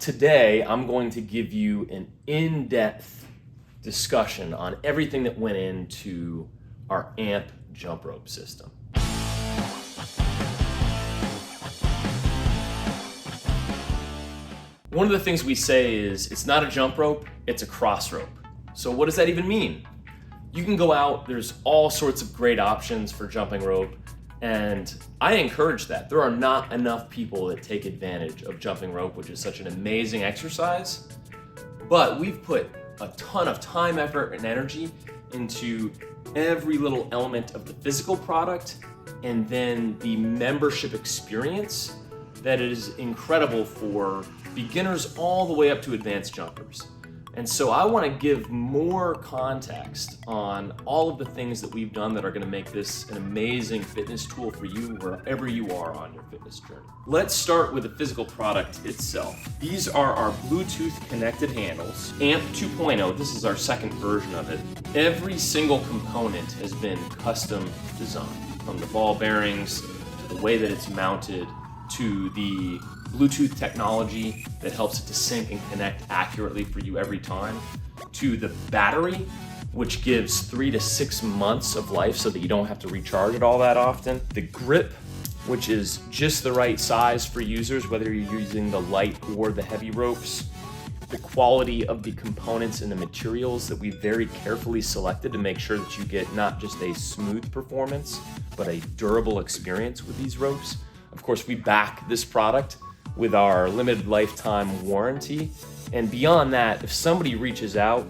Today, I'm going to give you an in-depth discussion on everything that went into our AMP jump rope system. One of the things we say is it's not a jump rope, it's a cross rope. So what does that even mean? You can go out, there's all sorts of great options for jumping rope, and I encourage that. There are not enough people that take advantage of jumping rope, which is such an amazing exercise, but we've put a ton of time, effort, and energy into every little element of the physical product and then the membership experience that is incredible for beginners all the way up to advanced jumpers. And so I want to give more context on all of the things that we've done that are going to make this an amazing fitness tool for you wherever you are on your fitness journey. Let's start with the physical product itself. These are our Bluetooth connected handles. AMP 2.0, this is our second version of it. Every single component has been custom designed, from the ball bearings to the way that it's mounted to the Bluetooth technology that helps it to sync and connect accurately for you every time, to the battery, which gives 3 to 6 months of life so that you don't have to recharge it all that often. The grip, which is just the right size for users, whether you're using the light or the heavy ropes. The quality of the components and the materials that we very carefully selected to make sure that you get not just a smooth performance, but a durable experience with these ropes. Of course, we back this product with our limited lifetime warranty. And beyond that, if somebody reaches out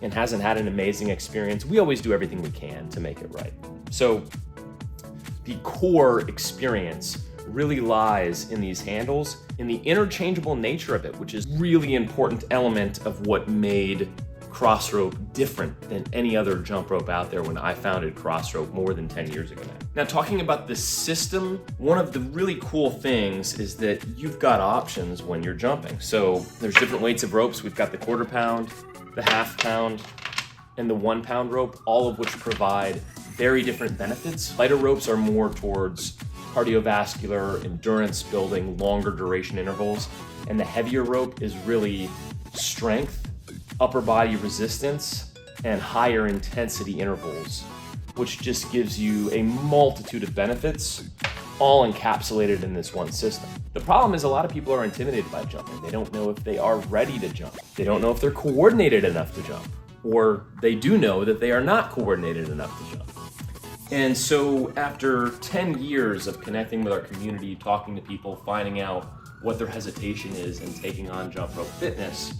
and hasn't had an amazing experience, we always do everything we can to make it right. So the core experience really lies in these handles, in the interchangeable nature of it, which is really important element of what made Crossrope different than any other jump rope out there when I founded Crossrope more than 10 years ago now. Now, talking about the system, one of the really cool things is that you've got options when you're jumping. So there's different weights of ropes. We've got the 1/4 pound, the 1/2 pound, and the 1 pound rope, all of which provide very different benefits. Lighter ropes are more towards cardiovascular, endurance building, longer duration intervals, and the heavier rope is really strength, upper body resistance, and higher intensity intervals, which just gives you a multitude of benefits, all encapsulated in this one system. The problem is a lot of people are intimidated by jumping. They don't know if they are ready to jump. They don't know if they're coordinated enough to jump, or they do know that they are not coordinated enough to jump. And so after 10 years of connecting with our community, talking to people, finding out what their hesitation is in taking on jump rope fitness,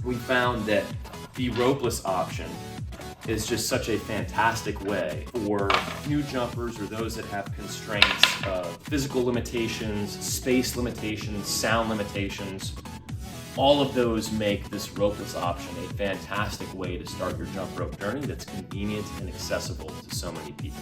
we found that the ropeless option is just such a fantastic way for new jumpers or those that have constraints of physical limitations, space limitations, sound limitations. All of those make this ropeless option a fantastic way to start your jump rope journey that's convenient and accessible to so many people.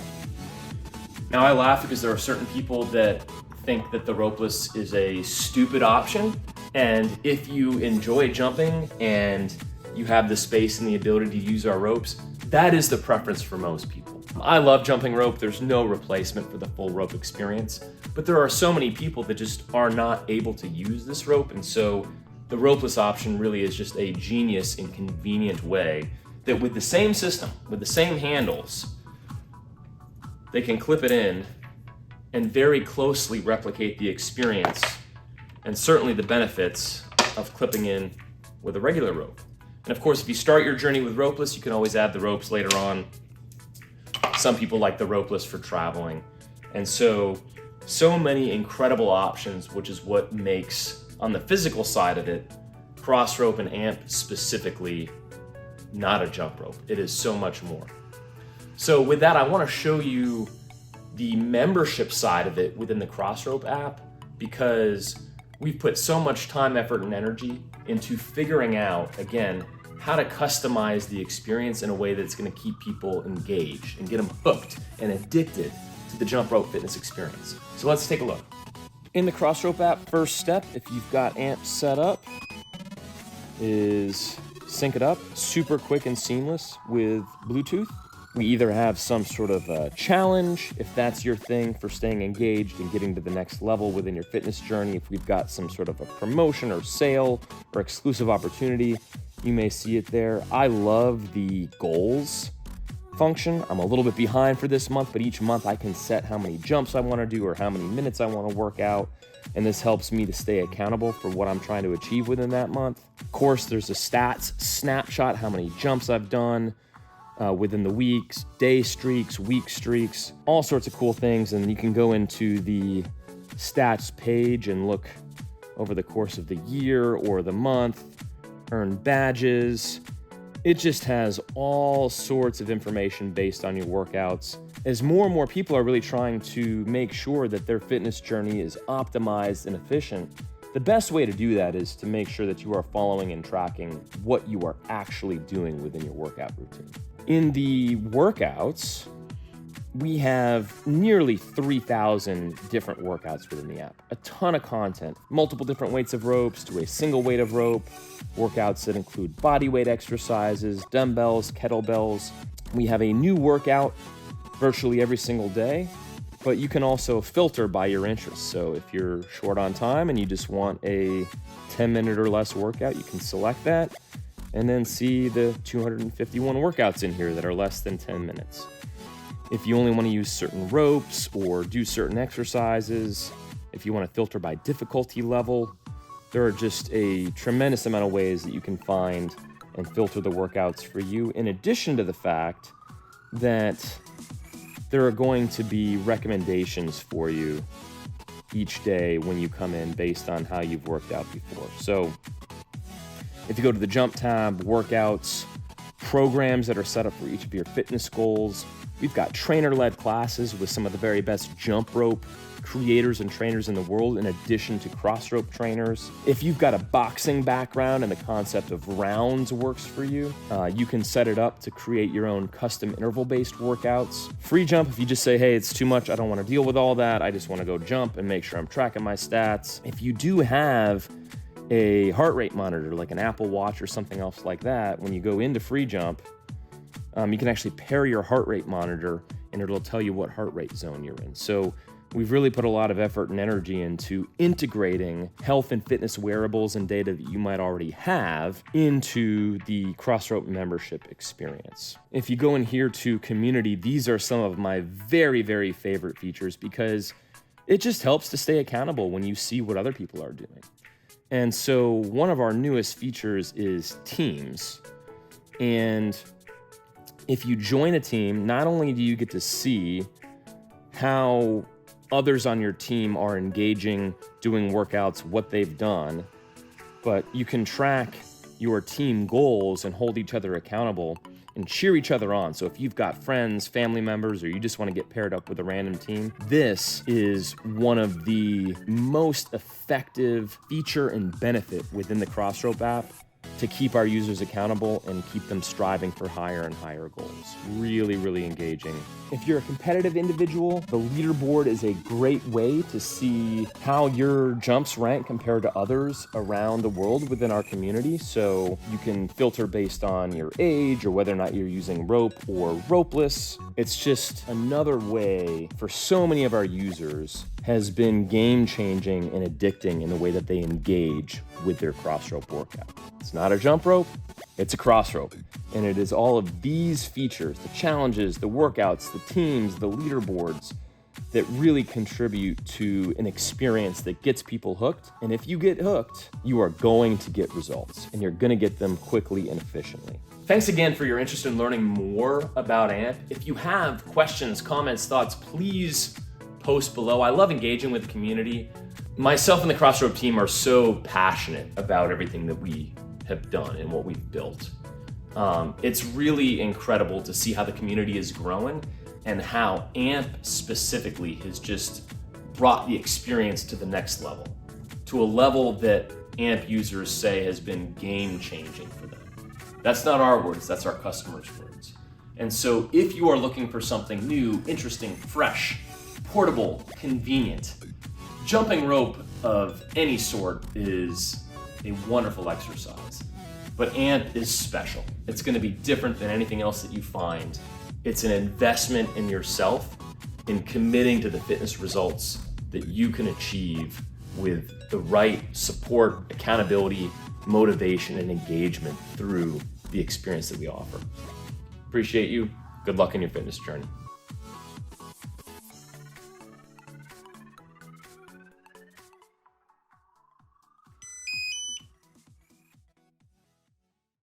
Now, I laugh because there are certain people that think that the ropeless is a stupid option. And if you enjoy jumping and you have the space and the ability to use our ropes, that is the preference for most people. I love jumping rope. There's no replacement for the full rope experience, but there are so many people that just are not able to use this rope. And so the ropeless option really is just a genius and convenient way that with the same system, with the same handles, they can clip it in and very closely replicate the experience and certainly the benefits of clipping in with a regular rope. And of course, if you start your journey with ropeless, you can always add the ropes later on. Some people like the ropeless for traveling. And so many incredible options, which is what makes, on the physical side of it, Crossrope and AMP specifically not a jump rope. It is so much more. So with that, I want to show you the membership side of it within the Crossrope app, because we've put so much time, effort, and energy into figuring out, again, how to customize the experience in a way that's going to keep people engaged and get them hooked and addicted to the jump rope fitness experience. So let's take a look. In the Crossrope app, first step, if you've got AMP set up, is sync it up. Super quick and seamless with Bluetooth. We either have some sort of a challenge, if that's your thing, for staying engaged and getting to the next level within your fitness journey. If we've got some sort of a promotion or sale or exclusive opportunity, you may see it there. I love the goals function. I'm a little bit behind for this month, but each month I can set how many jumps I want to do or how many minutes I want to work out. And this helps me to stay accountable for what I'm trying to achieve within that month. Of course, there's a stats snapshot, how many jumps I've done within the weeks, day streaks, week streaks, all sorts of cool things. And you can go into the stats page and look over the course of the year or the month, earn badges. It just has all sorts of information based on your workouts. As more and more people are really trying to make sure that their fitness journey is optimized and efficient, the best way to do that is to make sure that you are following and tracking what you are actually doing within your workout routine. In the workouts, we have nearly 3,000 different workouts within the app. A ton of content, multiple different weights of ropes to a single weight of rope, workouts that include body weight exercises, dumbbells, kettlebells. We have a new workout virtually every single day, but you can also filter by your interests. So if you're short on time and you just want a 10-minute or less workout, you can select that and then see the 251 workouts in here that are less than 10 minutes. If you only want to use certain ropes or do certain exercises, if you want to filter by difficulty level, there are just a tremendous amount of ways that you can find and filter the workouts for you, in addition to the fact that there are going to be recommendations for you each day when you come in based on how you've worked out before. So if you go to the Jump tab, workouts, programs that are set up for each of your fitness goals, we've got trainer-led classes with some of the very best jump rope creators and trainers in the world, in addition to Crossrope trainers. If you've got a boxing background and the concept of rounds works for you, you can set it up to create your own custom interval-based workouts. Free jump, if you just say, hey, it's too much, I don't want to deal with all that, I just want to go jump and make sure I'm tracking my stats. If you do have a heart rate monitor, like an Apple Watch or something else like that, when you go into free jump, you can actually pair your heart rate monitor and it'll tell you what heart rate zone you're in. So we've really put a lot of effort and energy into integrating health and fitness wearables and data that you might already have into the Crossrope membership experience. If you go in here to community, these are some of my very, very favorite features because it just helps to stay accountable when you see what other people are doing. And so one of our newest features is teams. And if you join a team, not only do you get to see how others on your team are engaging, doing workouts, what they've done, but you can track your team goals and hold each other accountable and cheer each other on. So if you've got friends, family members, or you just want to get paired up with a random team, this is one of the most effective feature and benefit within the Crossrope app to keep our users accountable and keep them striving for higher and higher goals. Really, really engaging. If you're a competitive individual, the leaderboard is a great way to see how your jumps rank compared to others around the world within our community. So you can filter based on your age or whether or not you're using rope or ropeless. It's just another way for so many of our users has been game-changing and addicting in the way that they engage with their Crossrope workout. It's not a jump rope, it's a Crossrope. And it is all of these features, the challenges, the workouts, the teams, the leaderboards, that really contribute to an experience that gets people hooked. And if you get hooked, you are going to get results, and you're gonna get them quickly and efficiently. Thanks again for your interest in learning more about AMP. If you have questions, comments, thoughts, please post below. I love engaging with the community. Myself and the Crossrope team are so passionate about everything that we have done and what we've built. It's really incredible to see how the community is growing and how AMP specifically has just brought the experience to the next level, to a level that AMP users say has been game-changing for them. That's not our words, that's our customers' words. And so if you are looking for something new, interesting, fresh, portable, convenient, jumping rope of any sort is a wonderful exercise. But AMP is special. It's going to be different than anything else that you find It's an investment in yourself, in committing to the fitness results that you can achieve with the right support, accountability, motivation, and engagement through the experience that we offer. Appreciate you. Good luck in your fitness journey.